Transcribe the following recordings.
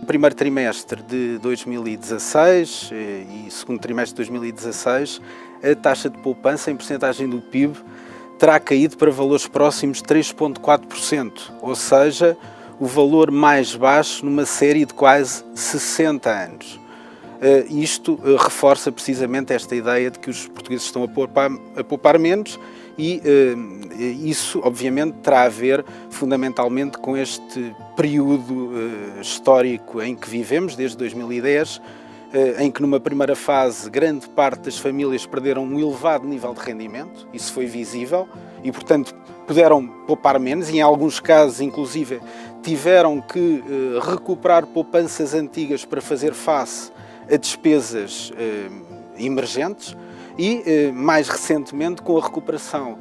primeiro trimestre de 2016 e segundo trimestre de 2016, a taxa de poupança em percentagem do PIB terá caído para valores próximos de 3,4%, ou seja, o valor mais baixo numa série de quase 60 anos. Isto reforça precisamente esta ideia de que os portugueses estão a poupar menos e isso, obviamente, terá a ver fundamentalmente com este período histórico em que vivemos, desde 2010, em que numa primeira fase grande parte das famílias perderam um elevado nível de rendimento, isso foi visível, e portanto puderam poupar menos e em alguns casos inclusive tiveram que recuperar poupanças antigas para fazer face a despesas emergentes e mais recentemente com a recuperação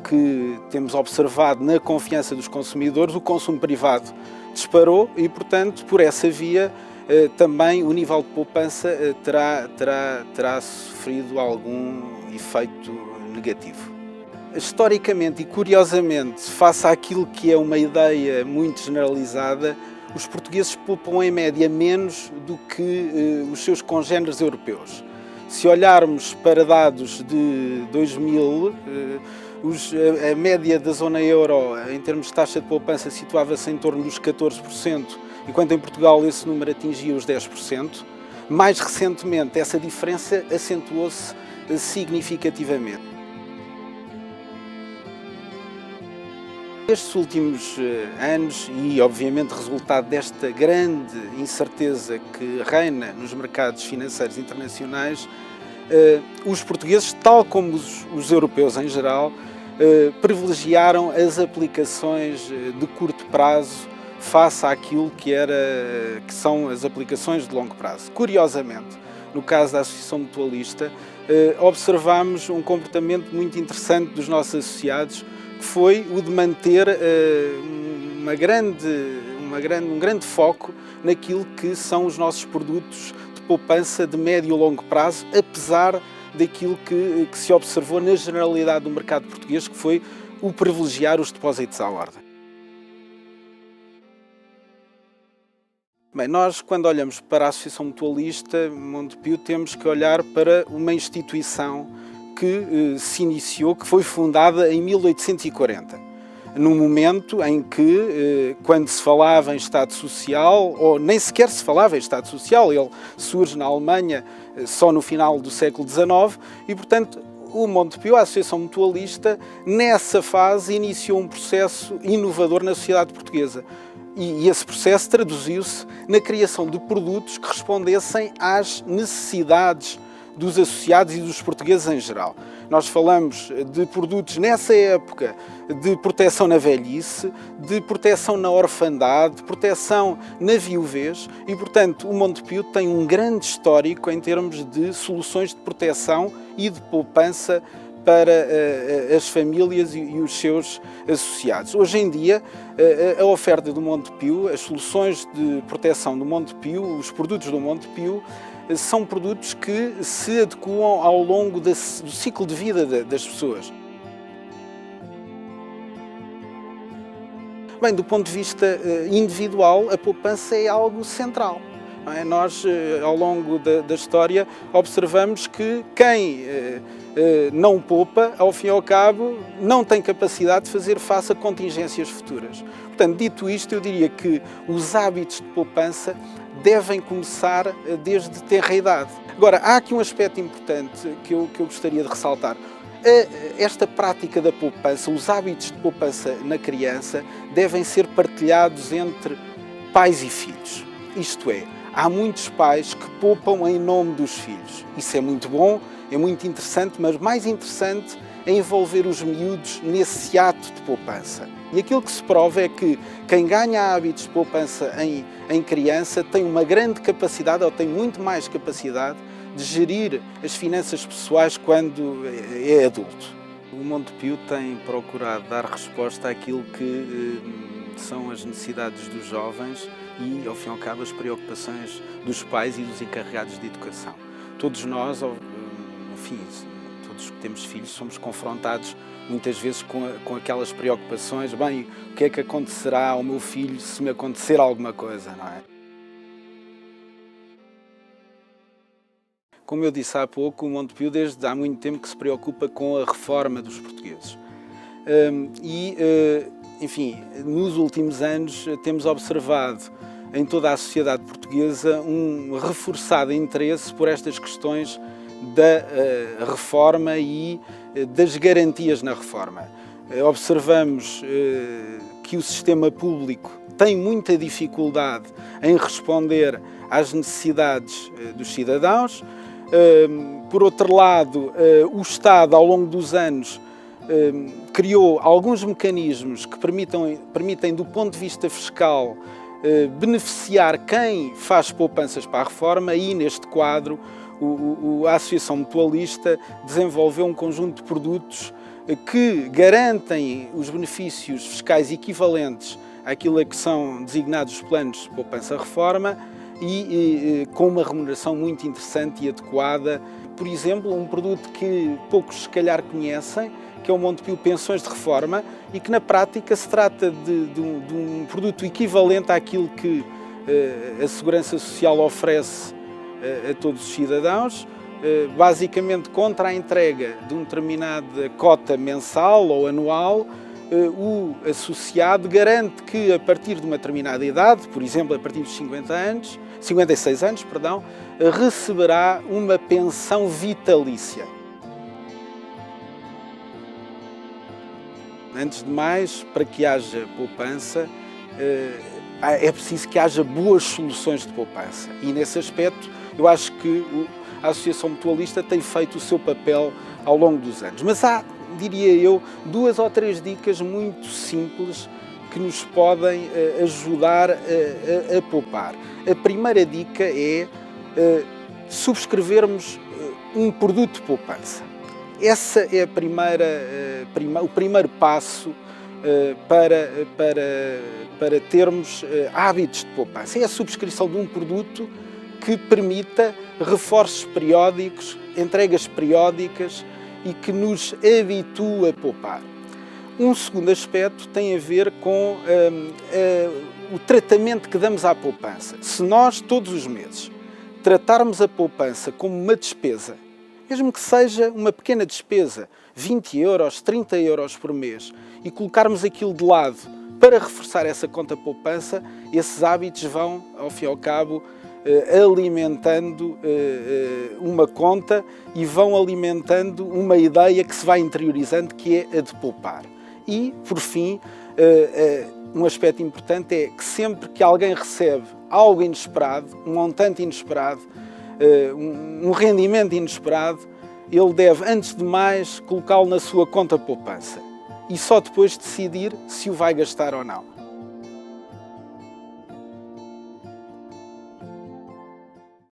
que temos observado na confiança dos consumidores, o consumo privado disparou e portanto por essa via também o nível de poupança terá sofrido algum efeito negativo. Historicamente e curiosamente, face àquilo que é uma ideia muito generalizada, os portugueses poupam em média menos do que os seus congêneres europeus. Se olharmos para dados de 2000, a média da zona euro em termos de taxa de poupança situava-se em torno dos 14%, enquanto em Portugal esse número atingia os 10%. Mais recentemente, essa diferença acentuou-se significativamente. Estes últimos anos, e obviamente resultado desta grande incerteza que reina nos mercados financeiros internacionais, os portugueses, tal como os europeus em geral, privilegiaram as aplicações de curto prazo face àquilo que são as aplicações de longo prazo. Curiosamente, no caso da Associação Mutualista, observamos um comportamento muito interessante dos nossos associados, que foi o de manter um grande foco naquilo que são os nossos produtos de poupança de médio e longo prazo, apesar daquilo que se observou na generalidade do mercado português, que foi o privilegiar os depósitos à ordem. Bem, nós, quando olhamos para a Associação Mutualista Montepio, temos que olhar para uma instituição que se iniciou, que foi fundada em 1840, num momento em que, quando se falava em Estado Social, ou nem sequer se falava em Estado Social, ele surge na Alemanha só no final do século XIX, e portanto o Montepio, a Associação Mutualista, nessa fase iniciou um processo inovador na sociedade portuguesa. E esse processo traduziu-se na criação de produtos que respondessem às necessidades dos associados e dos portugueses em geral. Nós falamos de produtos nessa época de proteção na velhice, de proteção na orfandade, de proteção na viuvez e, portanto, o Montepio tem um grande histórico em termos de soluções de proteção e de poupança para as famílias e os seus associados. Hoje em dia, a oferta do Montepio, as soluções de proteção do Montepio, os produtos do Montepio, são produtos que se adequam ao longo do ciclo de vida das pessoas. Bem, do ponto de vista individual, a poupança é algo central. Não é? Nós, ao longo da história, observamos que quem não poupa, ao fim e ao cabo, não tem capacidade de fazer face a contingências futuras. Portanto, dito isto, eu diria que os hábitos de poupança devem começar desde tenra idade. Agora, há aqui um aspecto importante que eu gostaria de ressaltar. Esta prática da poupança, os hábitos de poupança na criança, devem ser partilhados entre pais e filhos. Isto é, há muitos pais que poupam em nome dos filhos. Isso é muito bom, é muito interessante, mas mais interessante é envolver os miúdos nesse ato de poupança. E aquilo que se prova é que quem ganha hábitos de poupança em criança tem uma grande capacidade, ou tem muito mais capacidade, de gerir as finanças pessoais quando é adulto. O Montepio tem procurado dar resposta àquilo que são as necessidades dos jovens e, ao fim e ao cabo, as preocupações dos pais e dos encarregados de educação. Todos nós, enfim, todos que temos filhos, somos confrontados muitas vezes com aquelas preocupações. Bem, o que é que acontecerá ao meu filho se me acontecer alguma coisa, não é? Como eu disse há pouco, o Montepio desde há muito tempo que se preocupa com a reforma dos portugueses. Enfim, nos últimos anos temos observado em toda a sociedade portuguesa um reforçado interesse por estas questões da reforma e das garantias na reforma. Observamos que o sistema público tem muita dificuldade em responder às necessidades dos cidadãos. Por outro lado, o Estado, ao longo dos anos, criou alguns mecanismos que permitem, do ponto de vista fiscal, beneficiar quem faz poupanças para a reforma e, neste quadro, a Associação Mutualista desenvolveu um conjunto de produtos que garantem os benefícios fiscais equivalentes àquilo a que são designados os planos de poupança-reforma e com uma remuneração muito interessante e adequada. Por exemplo, um produto que poucos se calhar conhecem, que é o Montepio Pensões de Reforma, e que na prática se trata de um produto equivalente àquilo que a Segurança Social oferece a todos os cidadãos, basicamente contra a entrega de uma determinada cota mensal ou anual. O associado garante que a partir de uma determinada idade, por exemplo, a partir dos 56 anos, receberá uma pensão vitalícia. Antes de mais, para que haja poupança, é preciso que haja boas soluções de poupança. E nesse aspecto, eu acho que a Associação Mutualista tem feito o seu papel ao longo dos anos. Mas há, diria eu, 2 ou 3 dicas muito simples que nos podem ajudar a poupar. A primeira dica é subscrevermos um produto de poupança. Essa é o primeiro passo para termos hábitos de poupança. É a subscrição de um produto que permita reforços periódicos, entregas periódicas e que nos habitue a poupar. Um segundo aspecto tem a ver com o tratamento que damos à poupança. Se nós, todos os meses, tratarmos a poupança como uma despesa, mesmo que seja uma pequena despesa, 20 euros, 30 euros por mês, e colocarmos aquilo de lado para reforçar essa conta poupança, esses hábitos vão, ao fim e ao cabo, alimentando uma conta e vão alimentando uma ideia que se vai interiorizando, que é a de poupar. E, por fim, um aspecto importante é que sempre que alguém recebe algo inesperado, um montante inesperado, um rendimento inesperado, ele deve, antes de mais, colocá-lo na sua conta poupança e só depois decidir se o vai gastar ou não.